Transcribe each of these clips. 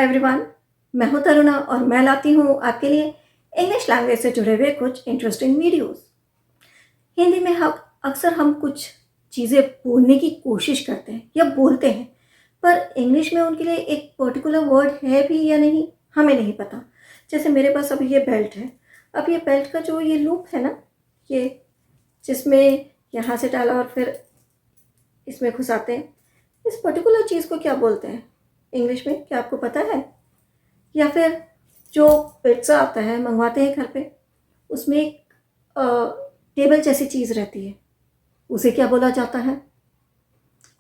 Everyone, मैं हूं तरुणा और मैं लाती हूं आपके लिए इंग्लिश लैंग्वेज से जुड़े हुए कुछ इंटरेस्टिंग वीडियोस। हिंदी में अक्सर हम कुछ चीज़ें बोलने की कोशिश करते हैं या बोलते हैं, पर इंग्लिश में उनके लिए एक पर्टिकुलर वर्ड है भी या नहीं हमें नहीं पता। जैसे मेरे पास अभी ये बेल्ट है। अब ये बेल्ट का जो ये लूप है ना, ये जिसमें यहाँ से डाला और फिर इसमें घुसाते हैं, इस पर्टिकुलर चीज़ को क्या बोलते हैं इंग्लिश में? क्या आपको पता है? या फिर जो पिज्ज़ा आता है मंगवाते हैं घर पे, उसमें एक टेबल जैसी चीज़ रहती है, उसे क्या बोला जाता है?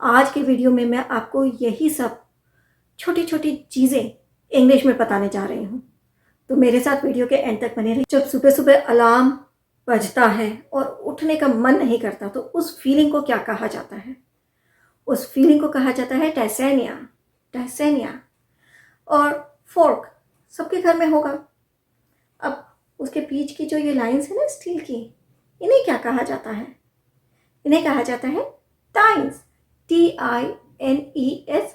आज के वीडियो में मैं आपको यही सब छोटी छोटी चीज़ें इंग्लिश में बताने जा रही हूँ, तो मेरे साथ वीडियो के एंड तक बने रहिए। जब सुबह सुबह अलार्म बजता है और उठने का मन नहीं करता, तो उस फीलिंग को क्या कहा जाता है? उस फीलिंग को कहा जाता है टैसेनिया। टैसेनिया। और फोर्क सबके घर में होगा। अब उसके बीच की जो ये लाइंस है ना स्टील की, इन्हें क्या कहा जाता है? इन्हें कहा जाता है टाइम्स। TINES,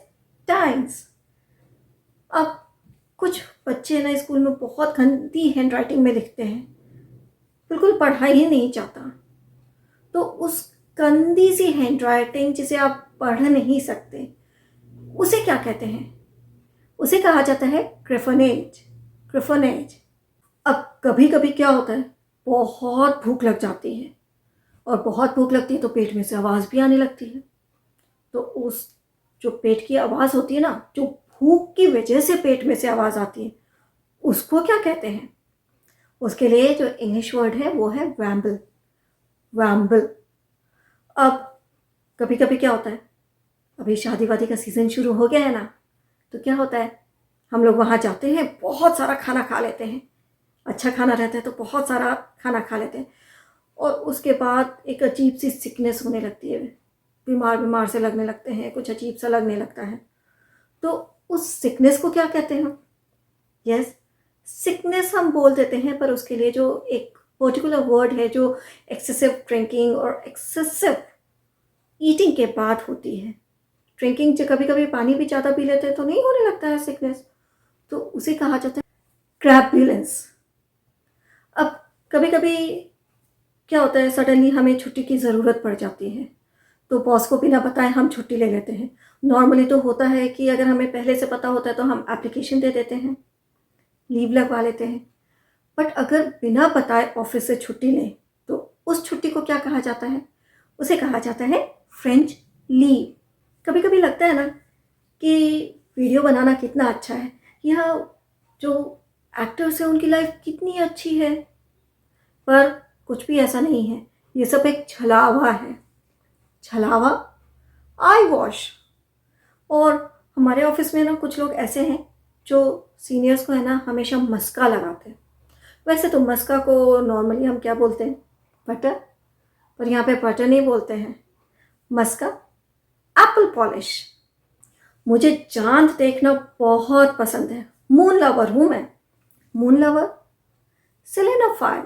times. अब कुछ बच्चे ना स्कूल में बहुत गंदी हैंड राइटिंग में लिखते हैं, बिल्कुल पढ़ा ही नहीं जाता, तो उस गंदी सी हैंड राइटिंग जिसे आप पढ़ नहीं सकते, उसे क्या कहते हैं? उसे कहा जाता है ग्रिफोनेज। ग्रिफोनेज। अब कभी कभी क्या होता है, बहुत भूख लग जाती है, और बहुत भूख लगती है तो पेट में से आवाज़ भी आने लगती है। तो उस जो पेट की आवाज़ होती है ना, जो भूख की वजह से पेट में से आवाज़ आती है, उसको क्या कहते हैं? उसके लिए जो इंग्लिश वर्ड है वो है वैम्बल। वैम्बल। अब कभी कभी क्या होता है, अभी शादी वादी का सीज़न शुरू हो गया है ना, तो क्या होता है, हम लोग वहाँ जाते हैं, बहुत सारा खाना खा लेते हैं। अच्छा खाना रहता है तो बहुत सारा खाना खा लेते हैं, और उसके बाद एक अजीब सी सिकनेस होने लगती है, बीमार बीमार से लगने लगते हैं, कुछ अजीब सा लगने लगता है। तो उस सिकनेस को क्या कहते हैं? यस, सिकनेस हम बोल देते हैं, पर उसके लिए जो एक पर्टिकुलर वर्ड है जो एक्सेसिव ड्रिंकिंग और एक्सेसिव ईटिंग के बाद होती है। ड्रिंकिंग से कभी कभी पानी भी ज़्यादा पी लेते हैं तो नहीं होने लगता है सिकनेस, तो उसे कहा जाता है क्रैपुलेंस। अब कभी कभी क्या होता है, सडनली हमें छुट्टी की ज़रूरत पड़ जाती है, तो बॉस को बिना बताए हम छुट्टी ले लेते हैं। नॉर्मली तो होता है कि अगर हमें पहले से पता होता है तो हम एप्लीकेशन दे देते हैं, लीव लगवा लेते हैं, बट अगर बिना बताए ऑफिस से छुट्टी लें तो उस छुट्टी को क्या कहा जाता है? उसे कहा जाता है फ्रेंच लीव। कभी कभी लगता है ना कि वीडियो बनाना कितना अच्छा है, या जो एक्टर्स हैं उनकी लाइफ कितनी अच्छी है, पर कुछ भी ऐसा नहीं है। ये सब एक छलावा है। छलावा, आई वॉश। और हमारे ऑफिस में ना कुछ लोग ऐसे हैं जो सीनियर्स को है ना हमेशा मस्का लगाते हैं। वैसे तो मस्का को नॉर्मली हम क्या बोलते हैं? बटर। पर यहाँ पे बटर नहीं बोलते हैं, मस्का एप्पल पॉलिश। मुझे चांद देखना बहुत पसंद है, मून लवर हूँ मैं। Moon lover. सेलेनोफाइल।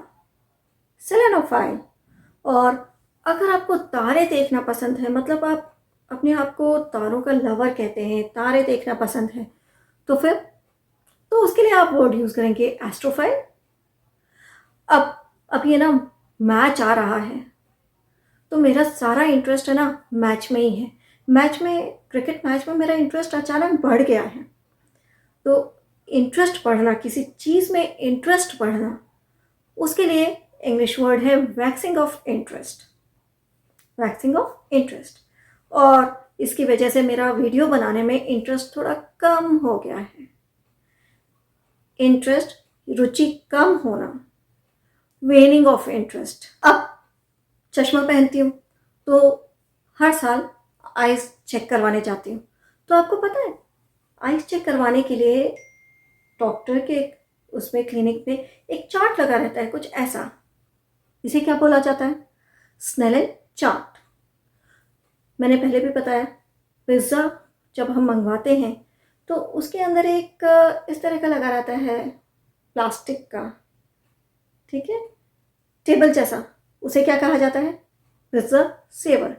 सेलेनोफाइल। और अगर आपको तारे देखना पसंद है, मतलब आप अपने आप को तारों का लवर कहते हैं, तारे देखना पसंद है, तो फिर तो उसके लिए आप वर्ड यूज़ करेंगे एस्ट्रोफाइल। अब ये ना मैच आ रहा है, तो मेरा सारा इंटरेस्ट है ना मैच में ही है। मैच में, क्रिकेट मैच में मेरा इंटरेस्ट अचानक बढ़ गया है। तो इंटरेस्ट बढ़ना, किसी चीज़ में इंटरेस्ट बढ़ना, उसके लिए इंग्लिश वर्ड है waxing of interest. Waxing of interest. और इसकी वजह से मेरा वीडियो बनाने में इंटरेस्ट थोड़ा कम हो गया है। इंटरेस्ट, रुचि कम होना, वेनिंग ऑफ इंटरेस्ट। अब चश्मा पहनती हूँ तो हर साल आईज चेक करवाने जाती हूँ। तो आपको पता है, आईज चेक करवाने के लिए डॉक्टर के उसमें क्लिनिक पे एक चार्ट लगा रहता है, कुछ ऐसा। इसे क्या बोला जाता है? Snellen chart. मैंने पहले भी बताया, पिज़्ज़ा जब हम मंगवाते हैं तो उसके अंदर एक इस तरह का लगा रहता है, प्लास्टिक का, ठीक है, टेबल जैसा। उसे क्या कहा जाता है? Pizza saver.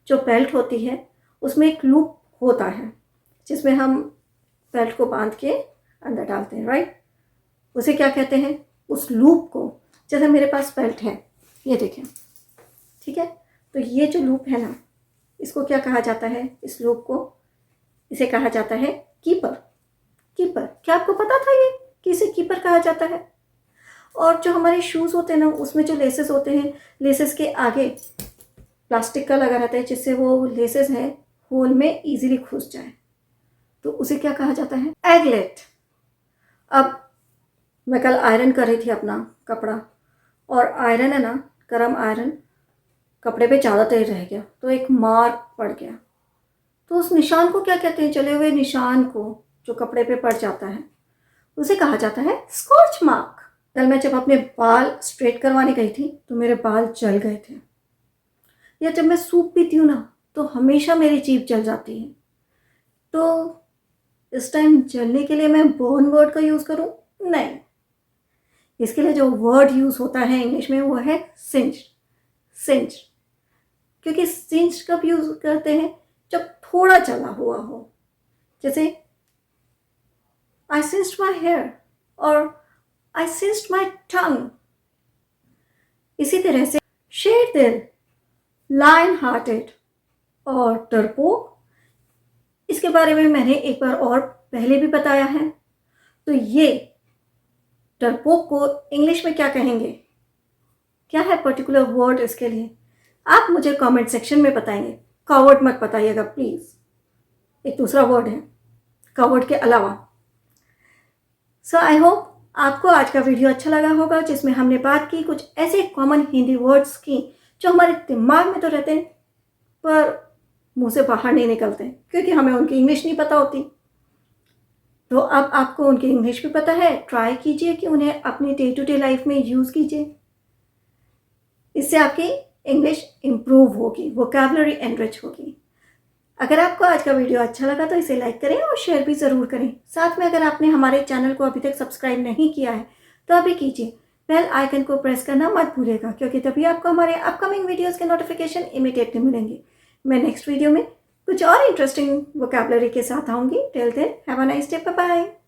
जो बेल्ट होती है उसमें एक लूप होता है जिसमें हम बेल्ट को बांध के अंदर डालते हैं, राइट। उसे क्या कहते हैं, उस लूप को। जैसे मेरे पास बेल्ट है, ये देखें, ठीक है। तो ये जो लूप है ना, इसको क्या कहा जाता है, इस लूप को, इसे कहा जाता है कीपर। कीपर, क्या आपको पता था ये कि इसे कीपर कहा जाता है? और जो हमारे शूज़ होते हैं ना, उसमें जो लेसेस होते हैं, लेसेस के आगे प्लास्टिक का लगा रहता है, जिससे वो लेसेस हैं होल में इजीली घुस जाए, तो उसे क्या कहा जाता है, एगलेट। अब मैं कल आयरन कर रही थी अपना कपड़ा, और आयरन है ना, गर्म आयरन कपड़े पे ज़्यादा देर रह गया तो एक मार्क पड़ गया। तो उस निशान को क्या कहते हैं, चले हुए निशान को जो कपड़े पे पड़ जाता है, उसे कहा जाता है स्कॉच मार्क। कल मैं जब अपने बाल स्ट्रेट करवाने गई थी तो मेरे बाल जल गए थे, या जब मैं सूप पीती हूँ ना तो हमेशा मेरी जीभ जल जाती है। तो इस टाइम जलने के लिए मैं बर्न वर्ड का यूज़ करूँ? नहीं, इसके लिए जो वर्ड यूज़ होता है इंग्लिश में वो है सिंज। सिंज, क्योंकि सिंज कब यूज़ करते हैं, जब थोड़ा जला हुआ हो। जैसे आई सिंज्ड माई हेयर और आई सिंज्ड माई टंग। इसी तरह से शेर दिल, लायन हार्टेड और डरपोक, इसके बारे में मैंने एक बार और पहले भी बताया है। तो ये डरपोक को इंग्लिश में क्या कहेंगे, क्या है पर्टिकुलर वर्ड इसके लिए, आप मुझे कमेंट सेक्शन में बताएंगे। कावर्ड मत बताइएगा प्लीज़, एक दूसरा वर्ड है कावर्ड के अलावा। सो आई होप आपको आज का वीडियो अच्छा लगा होगा, जिसमें हमने बात की कुछ ऐसे कॉमन हिंदी वर्ड्स की जो हमारे दिमाग में तो रहते हैं पर मुंह से बाहर नहीं निकलते, क्योंकि हमें उनकी इंग्लिश नहीं पता होती। तो अब आपको उनकी इंग्लिश भी पता है, ट्राई कीजिए कि उन्हें अपनी डे टू डे लाइफ में यूज़ कीजिए। इससे आपकी इंग्लिश इम्प्रूव होगी, वोकैबुलरी एनरिच होगी। अगर आपको आज का वीडियो अच्छा लगा तो इसे लाइक करें और शेयर भी ज़रूर करें। साथ में अगर आपने हमारे चैनल को अभी तक सब्सक्राइब नहीं किया है तो अभी कीजिए। बेल आइकन को प्रेस करना मत भूलिएगा, क्योंकि तभी आपको हमारे अपकमिंग वीडियोज़ के नोटिफिकेशन इमीडिएटली मिलेंगे। मैं नेक्स्ट वीडियो में कुछ और इंटरेस्टिंग वोकैबुलरी के साथ आऊँगी। Till then have a nice day, bye bye.